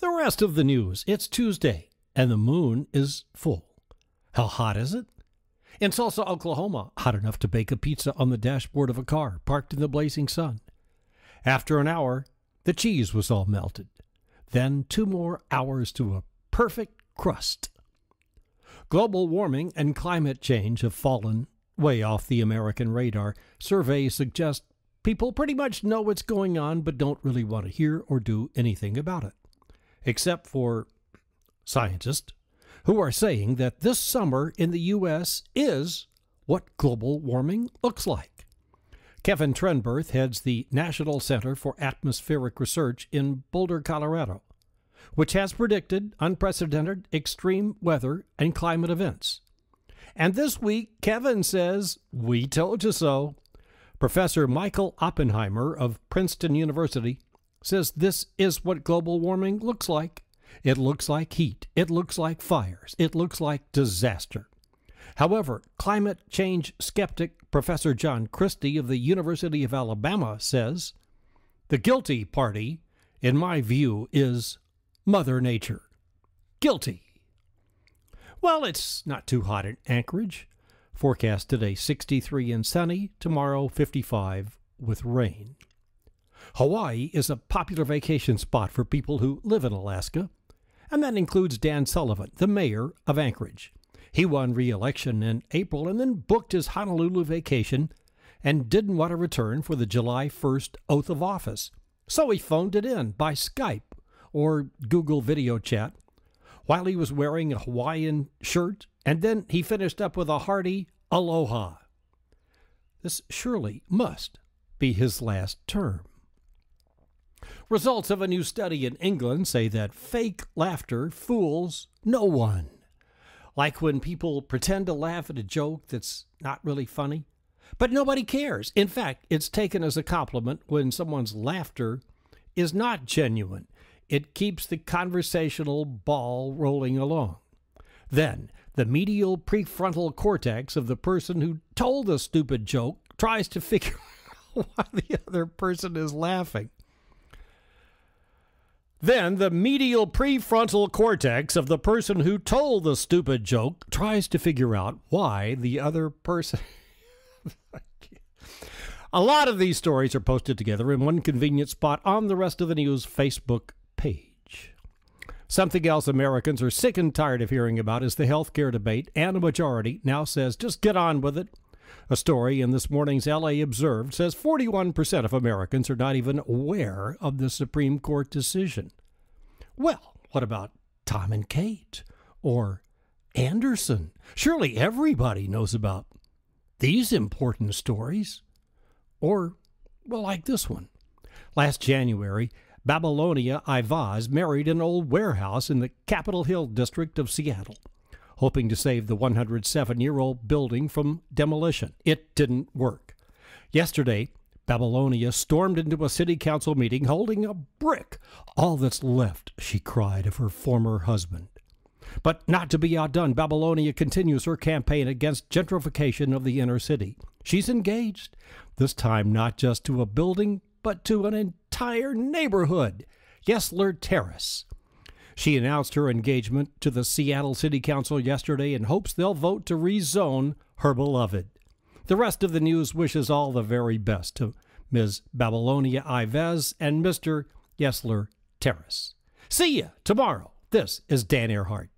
the rest of the news, it's Tuesday, and the moon is full. How hot is it? In Tulsa, Oklahoma, hot enough to bake a pizza on the dashboard of a car parked in the blazing sun. After an hour, the cheese was all melted. Then 2 more hours to a perfect crust. Global warming and climate change have fallen way off the American radar. Surveys suggest people pretty much know what's going on but don't really want to hear or do anything about it. Except for scientists who are saying that this summer in the U.S. is what global warming looks like. Kevin Trenberth heads the National Center for Atmospheric Research in Boulder, Colorado, which has predicted unprecedented extreme weather and climate events. And this week, Kevin says, "We told you so." Professor Michael Oppenheimer of Princeton University says this is what global warming looks like. It looks like heat. It looks like fires. It looks like disaster. However, climate change skeptic Professor John Christie of the University of Alabama says, the guilty party, in my view, is Mother Nature. Guilty. Well, it's not too hot in Anchorage. Forecast today 63 and sunny, tomorrow 55 with rain. Hawaii is a popular vacation spot for people who live in Alaska, and that includes Dan Sullivan, the mayor of Anchorage. He won re-election in April and then booked his Honolulu vacation and didn't want to return for the July 1st oath of office. So he phoned it in by Skype or Google video chat while he was wearing a Hawaiian shirt, and then he finished up with a hearty aloha. This surely must be his last term. Results of a new study in England say that fake laughter fools no one. Like when people pretend to laugh at a joke that's not really funny, but nobody cares. In fact, it's taken as a compliment when someone's laughter is not genuine. It keeps the conversational ball rolling along. Then, the medial prefrontal cortex of the person who told the stupid joke tries to figure out why the other person is laughing. Then the medial prefrontal cortex of the person who told the stupid joke tries to figure out why the other person... A lot of these stories are posted together in one convenient spot on the Rest of the News Facebook page. Something else Americans are sick and tired of hearing about is the health care debate, and a majority now says just get on with it. A story in this morning's LA Observed says 41% of Americans are not even aware of the Supreme Court decision. Well, what about Tom and Kate or Anderson? Surely everybody knows about these important stories. Or, well, like this one. Last January, Babylonia Ivaz married an old warehouse in the Capitol Hill district of Seattle, hoping to save the 107-year-old building from demolition. It didn't work. Yesterday, Babylonia stormed into a city council meeting holding a brick. All that's left, she cried, of her former husband. But not to be outdone, Babylonia continues her campaign against gentrification of the inner city. She's engaged, this time not just to a building, but to an entire neighborhood, Yesler Terrace. She announced her engagement to the Seattle City Council yesterday and hopes they'll vote to rezone her beloved. The rest of the news wishes all the very best to Ms. Babylonia Ivaz and Mr. Yesler Terrace. See ya tomorrow. This is Dan Earhart.